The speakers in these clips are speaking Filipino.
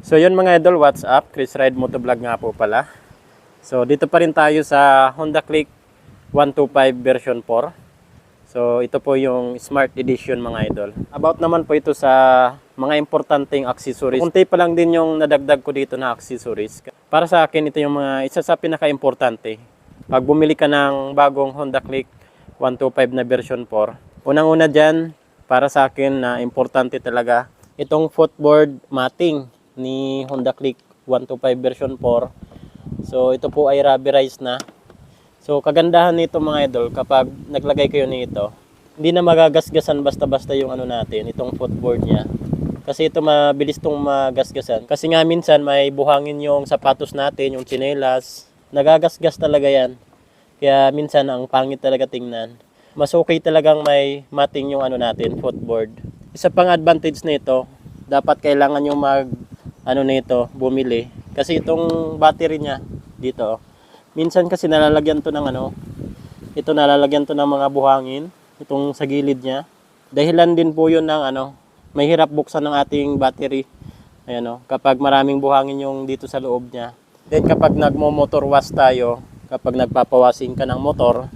So yun mga idol, what's up? Chris Ride Motovlog nga po pala. So dito pa rin tayo sa Honda Click 125 version 4. So ito po yung Smart Edition mga idol. About naman po ito sa mga importanteng accessories. Kunti pa lang din yung nadagdag ko dito na accessories. Para sa akin ito yung mga isa sa pinaka-importante. Pag bumili ka ng bagong Honda Click 125 na version 4, unang-una dyan para sa akin na importante talaga itong footboard matting ni Honda Click 125 version 4. So ito po ay rubberized na. So kagandahan nito mga idol, kapag naglagay kayo nito, hindi na magagasgasan basta-basta yung ano natin, itong footboard niya. Kasi ito mabilis tong magasgasan. Kasi nga minsan may buhangin yung sapatos natin, yung tsinelas. Nagagasgas talaga yan. Kaya minsan ang pangit talaga tingnan. Mas okay talagang may matting yung ano natin, footboard. Isa pang advantage nito, dapat kailangan yung nito, bumili. Kasi itong battery niya dito, minsan kasi nalalagyan to ng ito nalalagyan to ng mga buhangin, itong sa gilid niya. Dahilan din po yun ng may hirap buksan ng ating battery. Ayan kapag maraming buhangin yung dito sa loob niya. Then kapag nagmo-motor wash tayo, kapag nagpapawashing ka ng motor,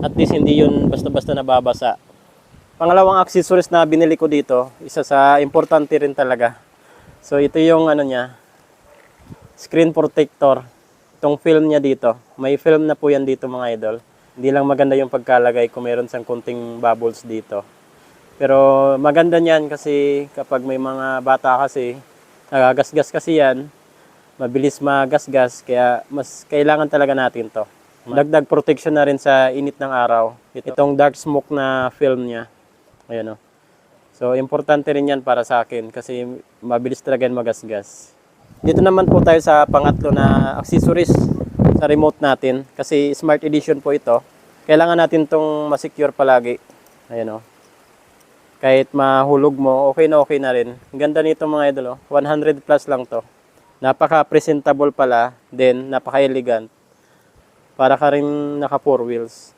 at least hindi yun basta-basta nababasa. Pangalawang accessories na binili ko dito, isa sa importante rin talaga. So ito yung niya, screen protector. Itong film niya dito. May film na po yan dito mga idol. Hindi lang maganda yung pagkalagay kung meron siyang kunting bubbles dito. Pero maganda niyan kasi kapag may mga bata kasi, nagagasgas kasi yan, mabilis magasgas, kaya mas kailangan talaga natin to. Dagdag protection na rin sa init ng araw. Itong dark smoke na film niya. Ayan o. So, importante rin yan para sa akin kasi mabilis talaga magasgas. Dito naman po tayo sa pangatlo na accessories sa remote natin. Kasi Smart Edition po ito. Kailangan natin itong masecure palagi. Ayan o. Kahit mahulog mo, okay na rin. Ang ganda nito mga idol. 100 plus lang to. Napaka-presentable pala. Then, napaka-elegant. Para ka rin naka 4 wheels.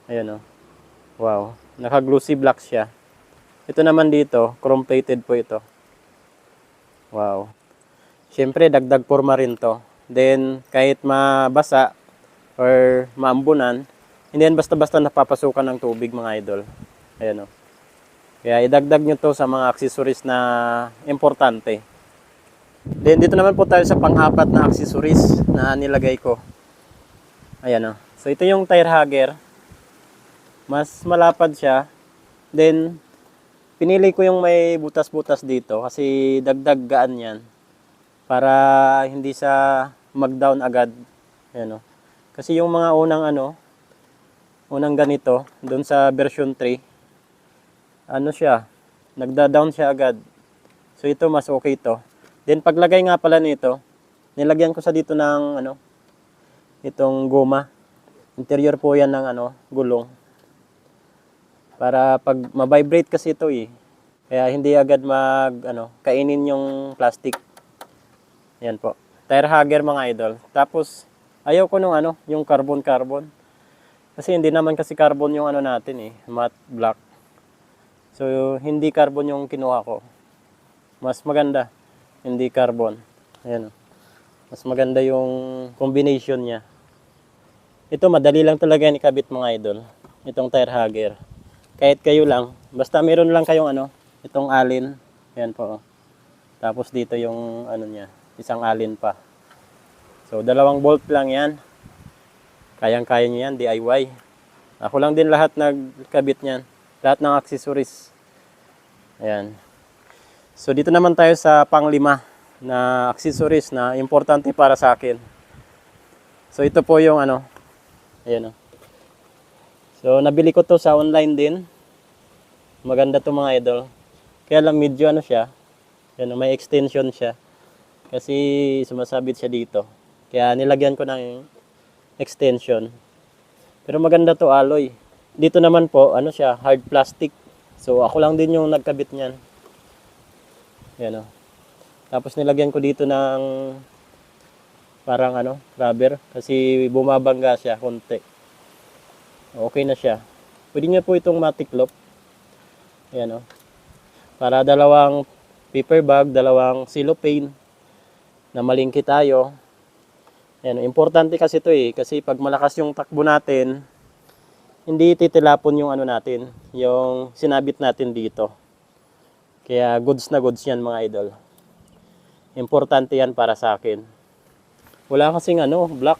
Ayan o. Wow. Naka-glossy black siya. Ito naman dito, chrome plated po ito. Wow. Siyempre, dagdag forma rin to. Then, kahit mabasa or maambunan, hindi yan basta-basta napapasukan ng tubig mga idol. Ayan o. Kaya idagdag nyo to sa mga accessories na importante. Then, dito naman po tayo sa pang-apat na accessories na nilagay ko. Ayan o. So, ito yung tire hugger. Mas malapad siya. Then, pinili ko yung may butas-butas dito kasi dagdag gaan yan para hindi sa mag-down agad. Ayan o. Kasi yung mga unang ganito, doon sa version 3, siya, nagda-down siya agad. So ito mas okay to. Then paglagay nga pala nito, nilagyan ko sa dito ng itong goma. Interior po yan ng gulong. Para pag ma-vibrate kasi ito kaya hindi agad kainin yung plastic. Yan po. Tire hugger mga idol. Tapos, ayaw ko nung yung carbon. Kasi hindi naman kasi carbon yung natin matte black. So, hindi carbon yung kinuha ko. Mas maganda. Hindi carbon. Ayan o. Mas maganda yung combination niya. Ito, madali lang talaga yan ikabit mga idol. Itong tire hugger. Kahit kayo lang, basta meron lang kayong itong alin. Ayan po. Tapos dito yung niya, isang alin pa. So, 2 bolt lang yan. Kayang-kaya nyo yan, DIY. Ako lang din lahat nagkabit niyan. Lahat ng accessories. Ayan. So, dito naman tayo sa pang-5 na accessories na importante para sa akin. So, ito po yung ayan o. So, nabili ko to sa online din. Maganda to mga idol. Kaya lang medyo siya. Yan, may extension siya. Kasi sumasabit siya dito. Kaya nilagyan ko ng extension. Pero maganda to alloy. Dito naman po, siya, hard plastic. So, ako lang din yung nagkabit niyan. Yan o. Tapos nilagyan ko dito ng parang rubber. Kasi bumabangga siya konti. Okay na siya. Pwede nyo po itong matiklop. Ayan o. Para 2 paper bag, 2 cellophane. na malingki tayo. Ayan, importante kasi ito eh, kasi pag malakas yung takbo natin, hindi titilapon yung ano natin, yung sinabit natin dito. Kaya goods na goods yan mga idol. Importante yan para sa akin. Wala kasing black.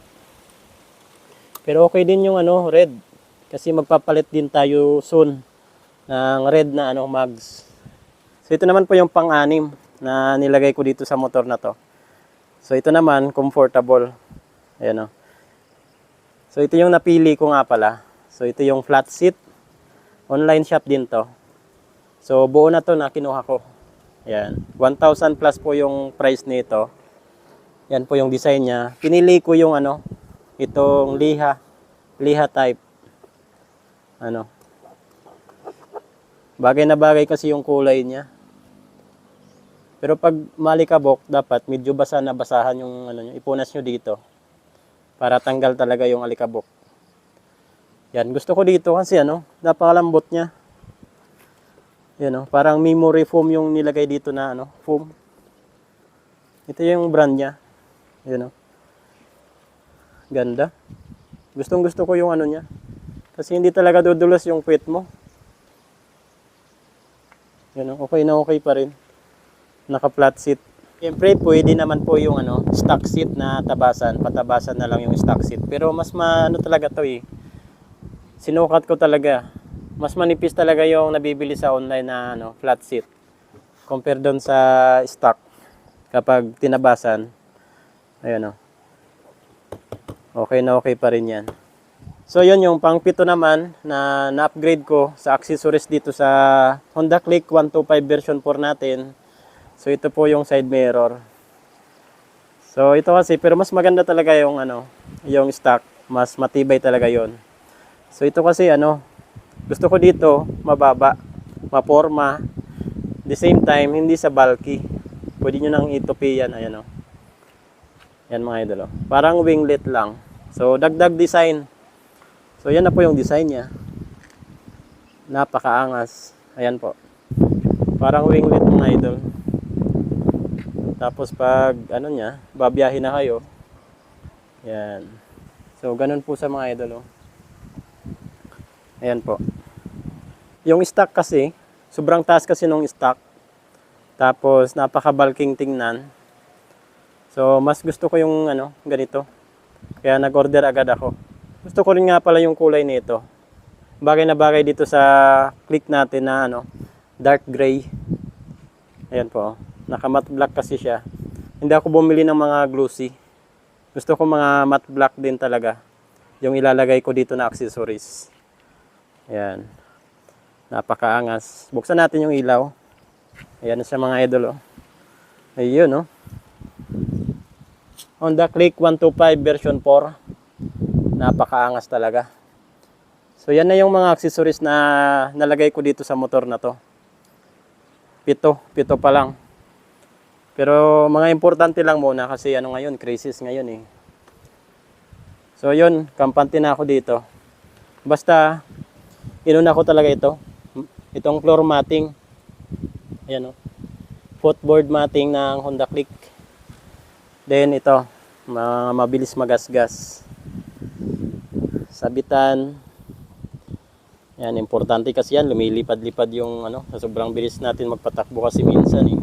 Pero okay din yung red. Kasi magpapalit din tayo soon ng red na mags. So ito naman po yung pang-anim na nilagay ko dito sa motor na to. So ito naman comfortable. Ayan o. So ito yung napili ko nga pala. So ito yung flat seat. Online shop din to. So buo na to na kinuha ko. Ayan. 1,000 plus po yung price nito. Yan po yung design niya. Pinili ko yung itong liha type. Bagay na bagay kasi yung kulay niya. Pero pag malikabok, dapat medyo basa na basahan yung ipunas nyo dito. Para tanggal talaga yung alikabok. Yan, gusto ko dito kasi napakalambot niya. Yan parang memory foam yung nilagay dito na foam. Ito yung brand niya. Yan ganda. Gustong gusto ko yung niya. Kasi hindi talaga dudulas yung puwet mo. Yan okay na okay pa rin. Naka-flat seat. Siyempre, pwede naman po yung stock seat na tabasan. Patabasan na lang yung stock seat. Pero mas talaga to eh. Sinukat ko talaga. Mas manipis talaga yung nabibili sa online na flat seat. Compare doon sa stock. Kapag tinabasan, ayan okay na okay pa rin yan. So yun yung pang-pito naman na na-upgrade ko sa accessories dito sa Honda Click 125 version 4 natin. So ito po yung side mirror. So ito kasi, pero mas maganda talaga yung yung stock, mas matibay talaga yon. So ito kasi gusto ko dito mababa, maporma. The same time hindi sa bulky. Pwede niyo nang itupi yan, ayan Yan mga idol Parang winglet lang. So dagdag design. So yan na po yung design niya. Napakaangas. Ayan po. Parang winglet mga idol. Tapos pag niya, babiyahin na kayo. Yan. So ganun po sa mga idol Ayan po. Yung stock kasi, sobrang taas kasi nung stock. Tapos napaka-bulking tingnan. So mas gusto ko yung ganito. Kaya nag-order agad ako. Gusto ko rin nga pala yung kulay nito. Bagay na bagay dito sa Click natin na dark gray. Ayan po. Naka-matte black kasi siya. Hindi ako bumili ng mga glossy. Gusto ko mga matte black din talaga. Yung ilalagay ko dito na accessories. Ayan. Napakaangas. Buksan natin yung ilaw. Ayan sa mga idol Ayun Honda Click 125 version 4. Napakaangas talaga. So yan na yung mga accessories na nalagay ko dito sa motor na to. Pito pa lang. Pero mga importante lang muna kasi ngayon, crisis ngayon eh. So yun, kampante na ako dito. Basta inuna ko talaga ito. Itong floor matting. Ayan footboard matting ng Honda Click. Then ito, mabilis magasgas. Sabitan. Yan, importante kasi yan. Lumilipad-lipad yung sa sobrang bilis natin magpatakbo kasi minsan eh.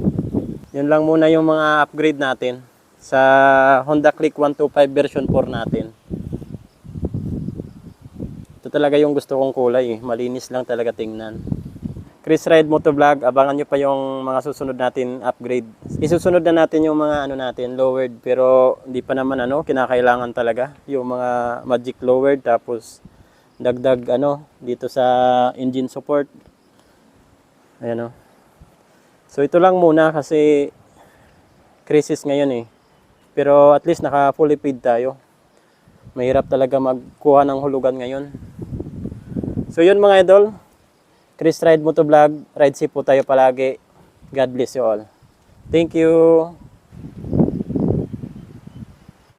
Yun lang muna yung mga upgrade natin sa Honda Click 125 version 4 natin. Ito talaga yung gusto kong kulay eh. Malinis lang talaga tingnan. Chris Ride Motovlog, abangan nyo pa yung mga susunod natin upgrade. Isusunod na natin yung mga natin lowered, pero hindi pa naman kinakailangan talaga yung mga magic lowered, tapos dagdag dito sa engine support. Ayan So ito lang muna kasi crisis ngayon eh. Pero at least naka fully paid tayo. Mahirap talaga magkuha ng hulugan ngayon. So yun mga idol. Chris Ride Motovlog, ride safe po tayo palagi. God bless you all. Thank you.